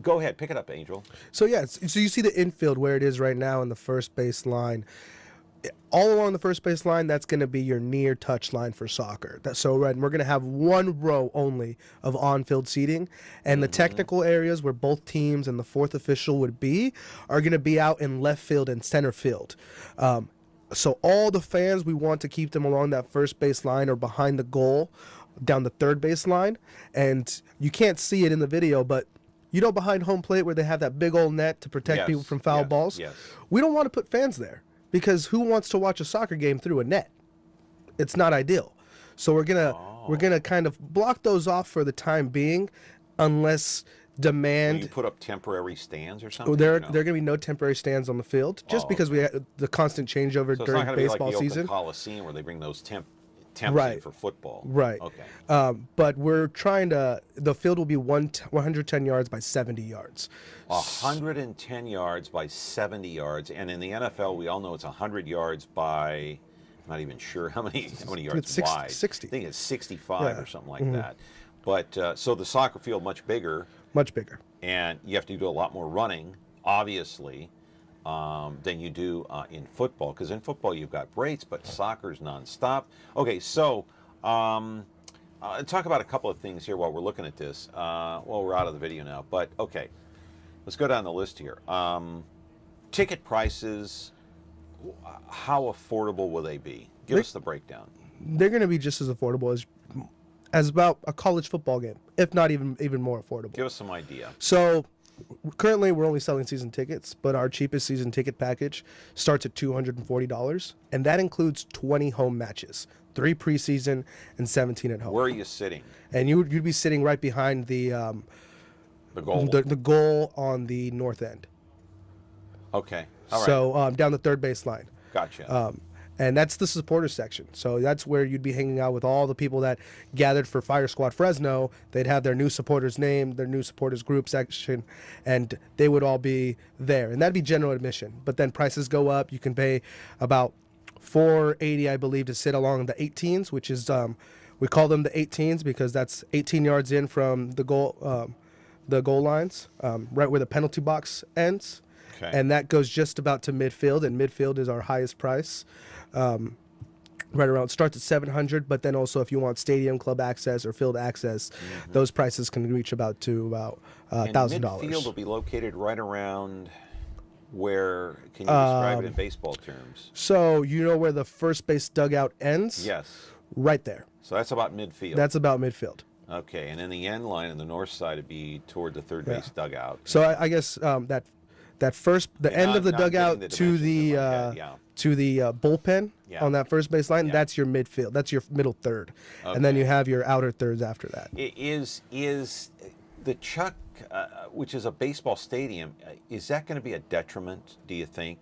Go ahead, pick it up, Angel. So yeah, so you see the infield where it is right now in the first base line. All along the first base line, that's going to be your near touch line for soccer. So we're going to have one row only of on-field seating, and the technical areas where both teams and the fourth official would be are going to be out in left field and center field. So all the fans, we want to keep them along that first base line or behind the goal down the third base line. And you can't see it in the video, but behind home plate where they have that big old net to protect people from foul balls? Yes. We don't want to put fans there because who wants to watch a soccer game through a net? It's not ideal. So we're gonna kind of block those off for the time being, unless demand. Will you put up temporary stands or something? There are going to be no temporary stands on the field, just because we have the constant changeover so during it's not baseball be like the season. Oakland Coliseum where they bring those temps Right. in for football. Right. Okay. But we're trying to. The field will be 110 yards by 70 yards. 110 yards by 70 yards, and in the NFL, we all know it's 100 yards by. I'm not even sure how many yards It's wide. 60. I think it's 65 or something like that. But so the soccer field much bigger, Much bigger. and you have to do a lot more running, obviously, than you do in football. Because in football you've got breaks, but soccer's nonstop. Okay, so talk about a couple of things here while we're looking at this. Well, we're out of the video now, but okay, let's go down the list here. Ticket prices, how affordable will they be? Give us the breakdown. They're going to be just as affordable as about a college football game, if not even more affordable. Give us some idea. So currently we're only selling season tickets, but our cheapest season ticket package starts at $240, and that includes 20 home matches, 3 preseason and 17 at home. Where are you sitting? And you'd be sitting right behind the goal. The goal on the north end. Okay. All right. So down the third base line. Gotcha. And that's the supporters section. So that's where you'd be hanging out with all the people that gathered for Fire Squad Fresno. They'd have their new supporters name, their new supporters group section, and they would all be there. And that'd be general admission. But then prices go up. You can pay about $480, I believe, to sit along the 18s, which is we call them the 18s because that's 18 yards in from the goal lines, right where the penalty box ends. Okay. And that goes just about to midfield, and midfield is our highest price. Right around, starts at $700, but then also if you want stadium club access or field access, those prices can reach about $1,000. Midfield will be located right around where? Can you describe it in baseball terms? So you know where the first base dugout ends? Yes. Right there. So that's about midfield. That's about midfield. Okay, and then the end line on the north side would be toward the third base dugout. So I guess that first, the end of the dugout to the bullpen on that first base line, that's your midfield. That's your middle third. Okay. And then you have your outer thirds after that. Is the Chuck, which is a baseball stadium, is that going to be a detriment, do you think?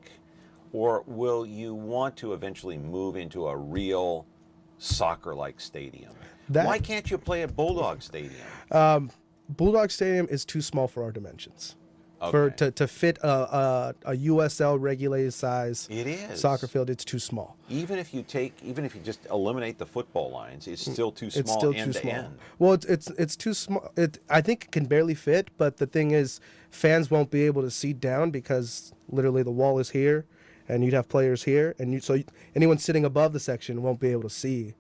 Or will you want to eventually move into a real soccer-like stadium? Why can't you play at Bulldog Stadium? Bulldog Stadium is too small for our dimensions. Okay. To fit a USL regulated size soccer field, it's too small. Even if you just eliminate the football lines, it's still too small. It's still end too to small. end. Well, it's too small. I think it can barely fit, but the thing is, fans won't be able to seat down because literally the wall is here, and you'd have players here, and so anyone sitting above the section won't be able to see.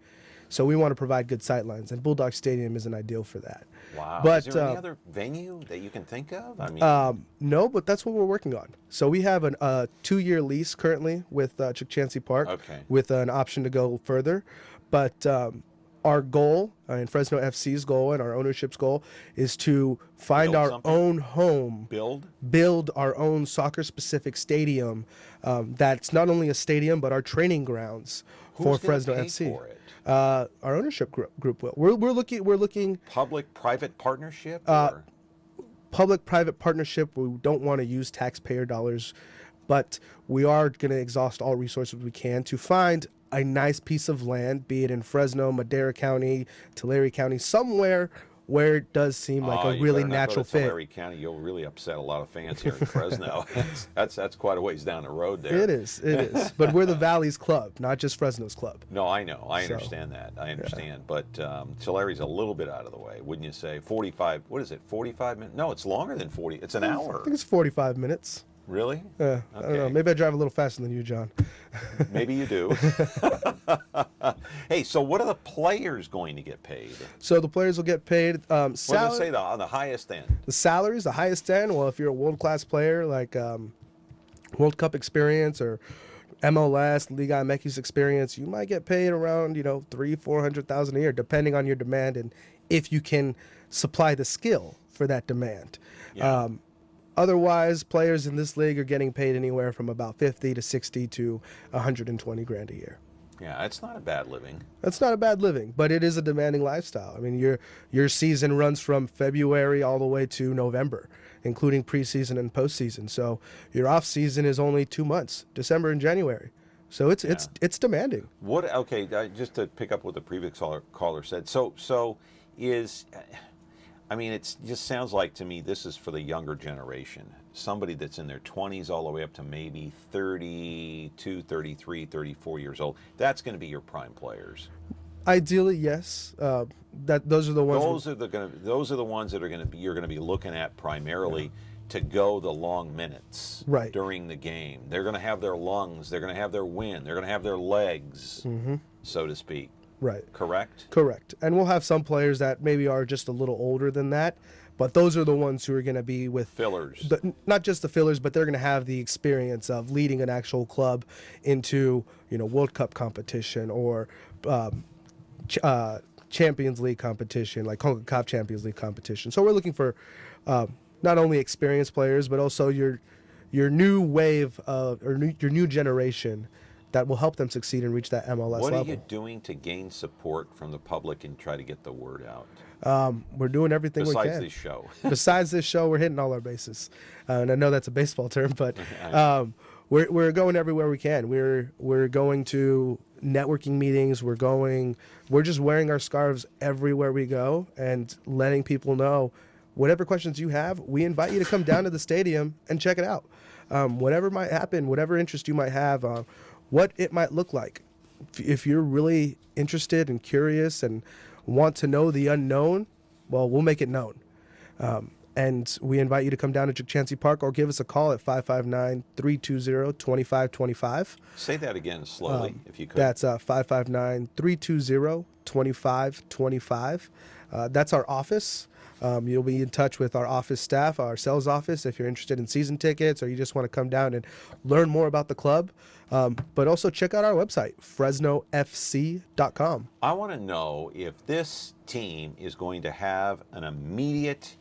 So we want to provide good sight lines, and Bulldog Stadium isn't ideal for that. Wow. But, is there any other venue that you can think of? I mean, no, but that's what we're working on. So we have a 2-year lease currently with Chancey Park, with an option to go further. But our goal, and Fresno FC's goal, and our ownership's goal, is to find our own home, build our own soccer-specific stadium. That's not only a stadium, but our training grounds for Fresno FC. For it? Our ownership group will. We're looking public-private partnership. Public-private partnership. We don't want to use taxpayer dollars, but we are going to exhaust all resources we can to find a nice piece of land, be it in Fresno, Madera County, Tulare County, somewhere where it does seem like a really natural fit. Tulare County, you'll really upset a lot of fans here in Fresno. That's quite a ways down the road there. It is. But we're the Valley's club, not just Fresno's club. No, I know. I understand that. I understand. Yeah. But Tulare's a little bit out of the way, wouldn't you say? 45, what is it, 45 minutes? No, it's longer than 40. It's an hour. I think it's 45 minutes. Really? Yeah. Okay. I don't know. Maybe I drive a little faster than you, John. Maybe you do. Hey, so what are the players going to get paid? So the players will get paid. What do they say on the highest end? The salaries, the highest end. Well, if you're a world-class player like World Cup experience or MLS, Liga MX experience, you might get paid around $300,000-$400,000 a year, depending on your demand and if you can supply the skill for that demand. Yeah. Otherwise, players in this league are getting paid anywhere from about $50 to $60 to $120,000 a year. Yeah, that's not a bad living. That's not a bad living, but it is a demanding lifestyle. I mean, your season runs from February all the way to November, including preseason and postseason. So your off season is only 2 months, December and January. So it's demanding. Just to pick up what the previous caller said. It just sounds like to me this is for the younger generation, somebody that's in their 20s all the way up to maybe 32, 33, 34 years old. That's going to be your prime players. Ideally, yes. Those are the ones. Those are the ones that you're gonna be looking at primarily to go the long minutes Right. during the game. They're gonna have their lungs. They're gonna have their wind. They're gonna have their legs, so to speak. Right. Correct. Correct. And we'll have some players that maybe are just a little older than that, but those are the ones who are going to be with Fillers. Not just the fillers, but they're going to have the experience of leading an actual club into, World Cup competition or Champions League competition, like CONCACAF Champions League competition. So we're looking for not only experienced players, but also your new wave of, your new generation that will help them succeed and reach that MLS What level. are you doing to gain support from the public and try to get the word out? We're doing everything we can. Besides this show. Besides this show, we're hitting all our bases. And I know that's a baseball term, but we're going everywhere we can. We're going to networking meetings. We're just wearing our scarves everywhere we go and letting people know whatever questions you have, we invite you to come down to the stadium and check it out. Whatever might happen, whatever interest you might have, what it might look like. If you're really interested and curious and want to know the unknown, well, we'll make it known. And we invite you to come down to Chancey Park or give us a call at 559-320-2525. Say that again slowly, if you could. That's 559-320-2525. That's our office. You'll be in touch with our office staff, our sales office, if you're interested in season tickets or you just want to come down and learn more about the club. But also check out our website, FresnoFC.com. I want to know if this team is going to have an immediate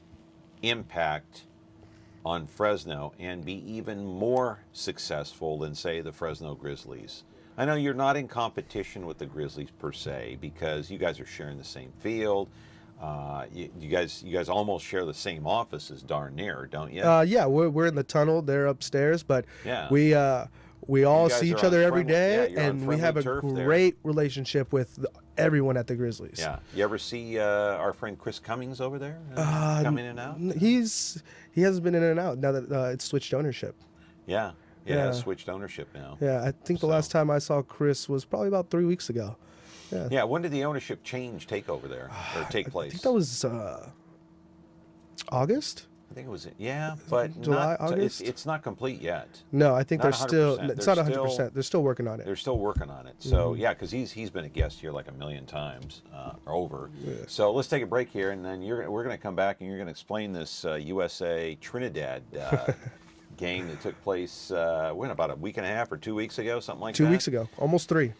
impact on Fresno and be even more successful than, say, the Fresno Grizzlies. I know you're not in competition with the Grizzlies per se because you guys are sharing the same field. You guys almost share the same offices darn near, don't you? Yeah, we're in the tunnel. They're upstairs, but we all see each other every day, and we have a great relationship with everyone at the Grizzlies. Yeah. You ever see our friend Chris Cummings over there come in and out? He hasn't been in and out now that it's switched ownership. Yeah. Yeah, switched ownership now. Yeah, I think the last time I saw Chris was probably about 3 weeks ago. Yeah. When did the ownership take over there or take place? I think that was August. I think it was but July, August. It's not complete yet. No, I think Not they're still. 100%. It's not 100%. They're still working on it. They're still working on it. So yeah, because he's been a guest here like a million times over. Yeah. So let's take a break here, and then we're going to come back and you're going to explain this USA Trinidad game that took place about a week and a half or 2 weeks ago, something like that. 2 weeks ago, almost 3.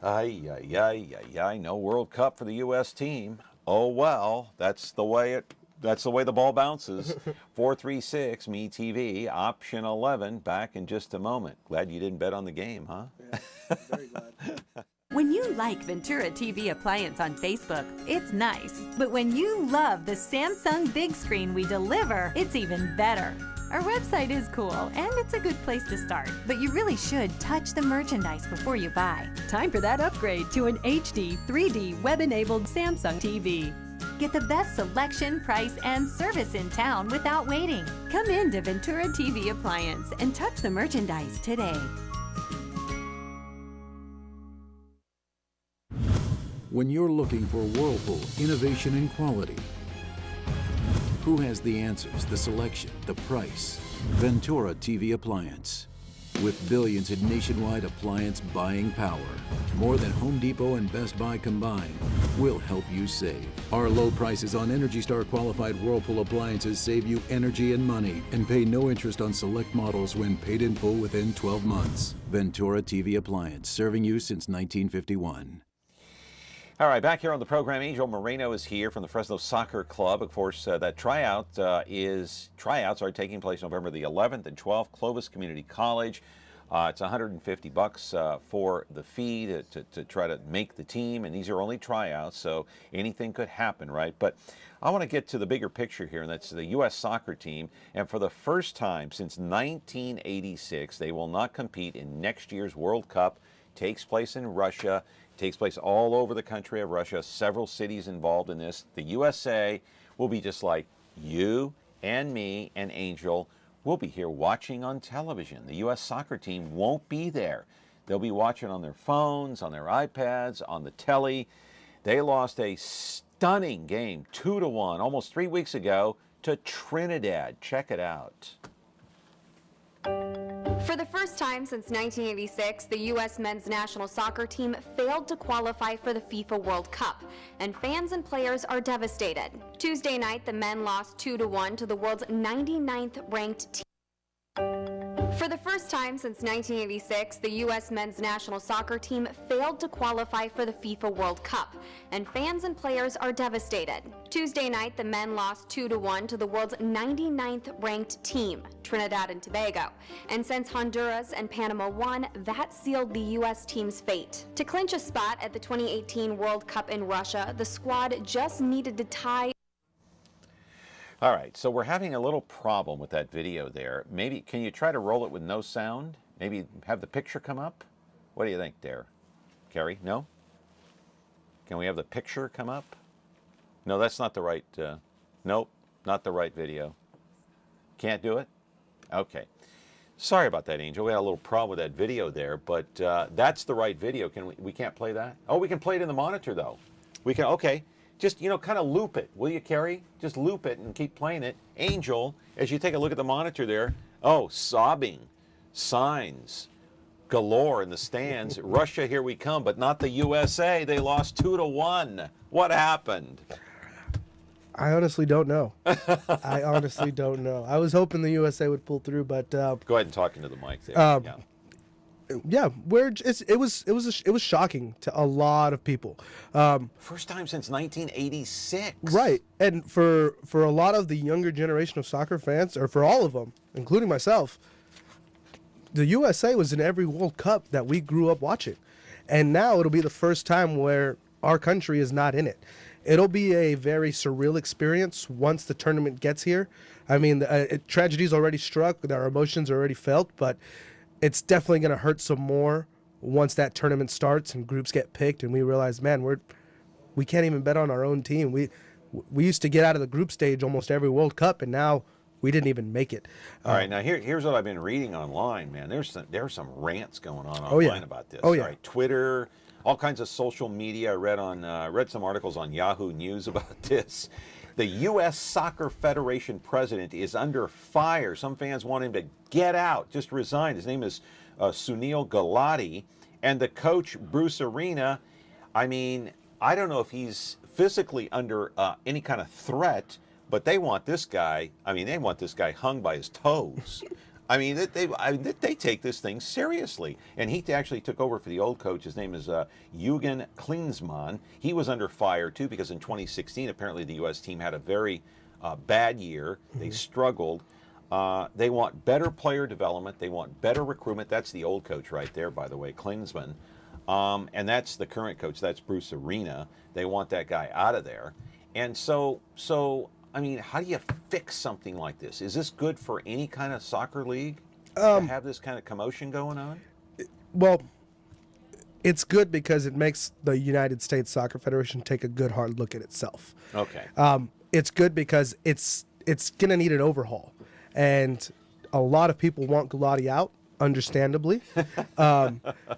No World Cup for the U.S. team. Oh well, that's the way the ball bounces. 436 MeTV, option 11. Back in just a moment. Glad you didn't bet on the game, huh? Yeah, very glad. When you like Ventura TV Appliance on Facebook, it's nice. But when you love the Samsung big screen we deliver, it's even better. Our website is cool, and it's a good place to start. But you really should touch the merchandise before you buy. Time for that upgrade to an HD 3D web-enabled Samsung TV. Get the best selection, price, and service in town without waiting. Come in to Ventura TV Appliance and touch the merchandise today. When you're looking for Whirlpool innovation and quality, who has the answers, the selection, the price? Ventura TV Appliance. With billions in nationwide appliance buying power, more than Home Depot and Best Buy combined, we'll help you save. Our low prices on Energy Star qualified Whirlpool appliances save you energy and money and pay no interest on select models when paid in full within 12 months. Ventura TV Appliance, serving you since 1951. All right, back here on the program, Angel Moreno is here from the Fresno Soccer Club. Of course, that tryouts are taking place November the 11th and 12th, Clovis Community College. It's $150 for the fee to try to make the team, and these are only tryouts, so anything could happen, right? But I want to get to the bigger picture here, and that's the U.S. soccer team. And for the first time since 1986, they will not compete in next year's World Cup. Takes place in Russia. Takes place all over the country of Russia, several cities involved in this. The USA will be just like you and me and Angel. We'll be here watching on television. The U.S. soccer team won't be there. They'll be watching on their phones, on their iPads, on the telly. They lost a stunning game, 2-1, almost 3 weeks ago to Trinidad. Check it out. For the first time since 1986, the U.S. men's national soccer team failed to qualify for the FIFA World Cup, and fans and players are devastated. Tuesday night, the men lost 2-1 to the world's 99th ranked team. For the first time since 1986, the U.S. men's national soccer team failed to qualify for the FIFA World Cup, and fans and players are devastated. Tuesday night, the men lost 2-1 to the world's 99th ranked team, Trinidad and Tobago. And since Honduras and Panama won, that sealed the U.S. team's fate. To clinch a spot at the 2018 World Cup in Russia, the squad just needed to tie. All right, so we're having a little problem with that video there. Maybe, can you try to roll it with no sound? Maybe have the picture come up? What do you think there? Carrie, no? Can we have the picture come up? No, that's not the right, nope, not the right video. Can't do it? Okay. Sorry about that, Angel. We had a little problem with that video there, but that's the right video. Can we can't play that? Oh, we can play it in the monitor, though. We can, okay. Just, kind of loop it, will you, Carrie? Just loop it and keep playing it. Angel, as you take a look at the monitor there, oh, sobbing, signs galore in the stands. Russia, here we come, but not the USA. They lost 2-1. What happened? I honestly don't know. I honestly don't know. I was hoping the USA would pull through, but go ahead and talk into the mic there. yeah, it was shocking to a lot of people. First time since 1986. Right, and for a lot of the younger generation of soccer fans, or for all of them, including myself, the USA was in every World Cup that we grew up watching, and now it'll be the first time where our country is not in it. It'll be a very surreal experience once the tournament gets here. I mean, tragedy's already struck, our emotions are already felt, but it's definitely going to hurt some more once that tournament starts and groups get picked and we realize, man, we can't even bet on our own team. We used to get out of the group stage almost every World Cup, and now we didn't even make it. All right, now here's what I've been reading online, man. There's some rants going on online about this. Oh, yeah. All right, Twitter, all kinds of social media. I read some articles on Yahoo News about this. The U.S. Soccer Federation president is under fire. Some fans want him to get out, just resign. His name is Sunil Gulati. And the coach, Bruce Arena, I mean, I don't know if he's physically under any kind of threat, but they want this guy, hung by his toes. I mean, they take this thing seriously. And he actually took over for the old coach. His name is Jürgen Klinsmann. He was under fire, too, because in 2016, apparently the U.S. team had a very bad year. They struggled. They want better player development. They want better recruitment. That's the old coach right there, by the way, Klinsmann. And that's the current coach. That's Bruce Arena. They want that guy out of there. And so I mean, how do you fix something like this? Is this good for any kind of soccer league to have this kind of commotion going on? Well, it's good because it makes the United States Soccer Federation take a good hard look at itself. Okay. It's good because it's going to need an overhaul. And a lot of people want Gulati out, understandably,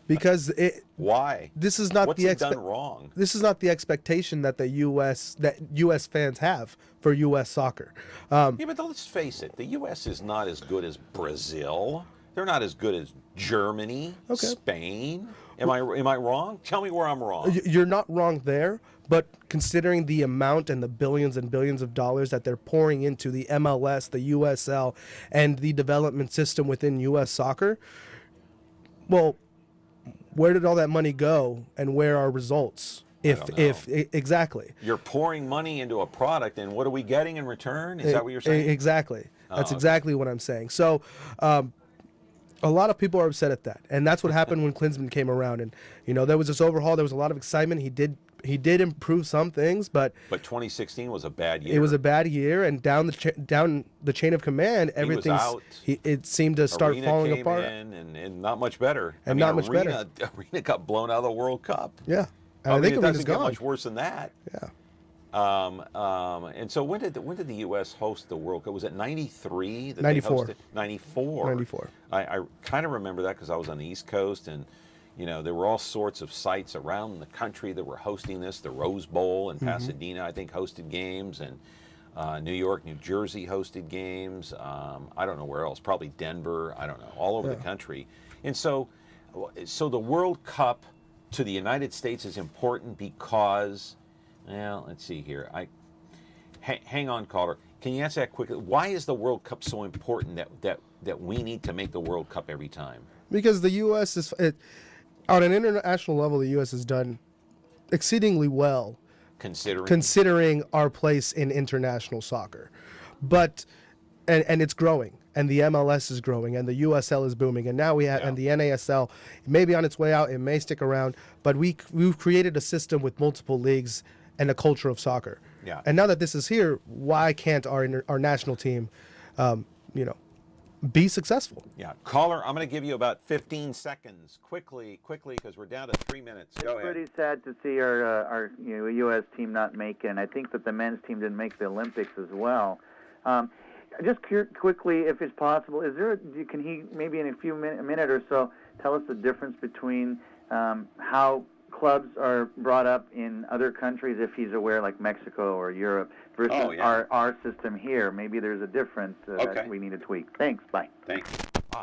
because why? This is not What's he done wrong? This is not the expectation that U.S. fans have for U.S. soccer. Yeah, but let's face it, the U.S. is not as good as Brazil. They're not as good as Germany, Spain. Am I wrong? Tell me where I'm wrong. You're not wrong there, but considering the amount and the billions and billions of dollars that they're pouring into the MLS, the USL, and the development system within U.S. soccer, well, where did all that money go, and where are results? Exactly. You're pouring money into a product, and what are we getting in return? Is that what you're saying? Exactly. That's exactly what I'm saying. So, a lot of people are upset at that, and that's what happened when Klinsmann came around. And there was this overhaul. There was a lot of excitement. He did improve some things, but 2016 was a bad year. It was a bad year, and down the chain of command, everything it seemed to start falling apart. And not much better. And not much better. Arena got blown out of the World Cup. Yeah, I think it doesn't get much worse than that. Yeah. And so when did the U.S. host the World Cup? Was it 93? 94. 94. 94. I kind of remember that because I was on the East Coast, and You know, there were all sorts of sites around the country that were hosting this. The Rose Bowl in Pasadena, I think, hosted games, and New York, New Jersey hosted games. I don't know where else. Probably Denver. I don't know. All over the country. And so the World Cup to the United States is important because, well, let's see here. Hang on, caller. Can you answer that quickly? Why is the World Cup so important that we need to make the World Cup every time? Because the U.S. is, on an international level, the U.S. has done exceedingly well considering our place in international soccer. But and it's growing, and the MLS is growing, and the USL is booming, and now we have and the NASL may be on its way out. It may stick around, but we've created a system with multiple leagues and a culture of soccer. Yeah. And now that this is here, why can't our national team, be successful? Yeah. Caller, I'm going to give you about 15 seconds, quickly, because we're down to 3 minutes. Go ahead. It's pretty sad to see our U.S. team not make it, and I think that the men's team didn't make the Olympics as well. Just quickly, if it's possible, can he maybe in a minute or so tell us the difference between how clubs are brought up in other countries, if he's aware, like Mexico or Europe, versus our system here? Maybe there's a difference that we need to tweak. Thanks. Bye. Thank you.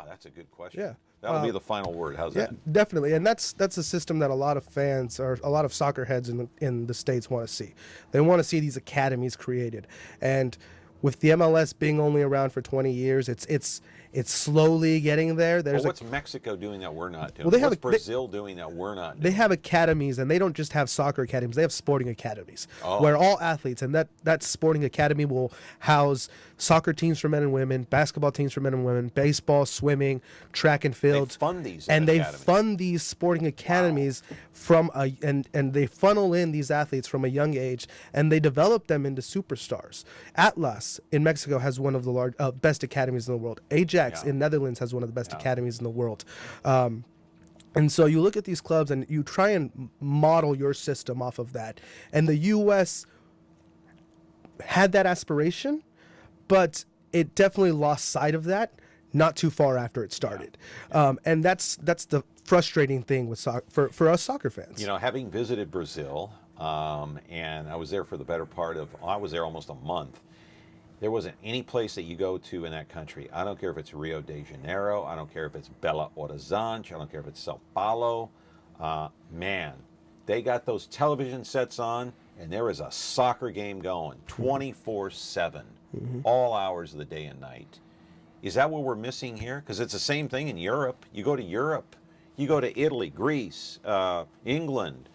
That's a good question. Yeah. That'll be the final word. How's that? Yeah, definitely. And that's a system that a lot of fans or a lot of soccer heads in the States want to see. They want to see these academies created. And with the MLS being only around for 20 years, it's slowly getting there. What's Mexico doing that we're not doing? Well, what's Brazil doing that we're not doing? They have academies, and they don't just have soccer academies. They have sporting academies where all athletes, and that sporting academy will house soccer teams for men and women, basketball teams for men and women, baseball, swimming, track and field. They fund these they academies. fund these sporting academies from and they funnel in these athletes from a young age, and they develop them into superstars. Atlas in Mexico has one of the best academies in the world. Ajax in Netherlands has one of the best academies in the world. And so you look at these clubs and you try and model your system off of that. And the U.S. had that aspiration, but it definitely lost sight of that not too far after it started. And that's the frustrating thing with for us soccer fans. You know, having visited Brazil, and I was there for the better part of, I was there almost a month. There wasn't any place that you go to in that country. I don't care if it's Rio de Janeiro. I don't care if it's Belo Horizonte. I don't care if it's Sao Paulo. Man, they got those television sets on, and there is a soccer game going 24/7, all hours of the day and night. Is that what we're missing here? Because it's the same thing in Europe. You go to Europe, you go to Italy, Greece, England.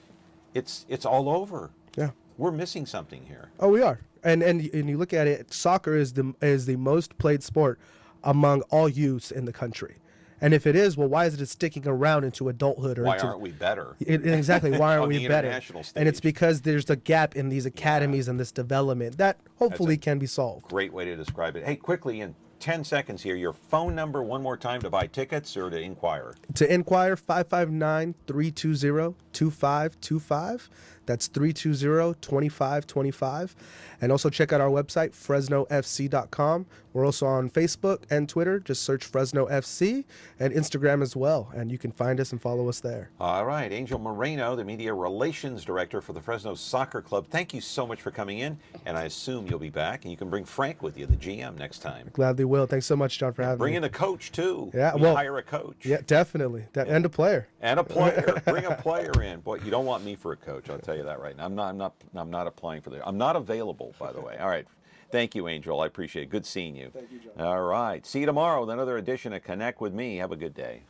It's all over. Yeah, we're missing something here. Oh, we are. And you look at it, soccer is the most played sport among all youths in the country. And if it is, well, why is it sticking around into adulthood? Or why aren't we better? Exactly. Why aren't we better? Stage. And it's because there's a gap in these academies and this development that hopefully can be solved. Great way to describe it. Hey, quickly, in 10 seconds here, your phone number one more time to buy tickets or to inquire? To inquire, 559-320-2525. That's 320-2525. And also check out our website, FresnoFC.com. We're also on Facebook and Twitter. Just search Fresno FC, and Instagram as well. And you can find us and follow us there. All right. Angel Moreno, the Media Relations Director for the Fresno Soccer Club. Thank you so much for coming in. And I assume you'll be back, and you can bring Frank with you, the GM, next time. Gladly will. Thanks so much, John, for having me. Bring in a coach, too. Yeah, hire a coach. Yeah, definitely. And a player. And a player. Bring a player in. Boy, you don't want me for a coach. I'll tell you that right now. I'm not applying for that. I'm not available, by the way. All right. Thank you, Angel. I appreciate it. Good seeing you. Thank you, John. All right. See you tomorrow with another edition of Connect with Me. Have a good day.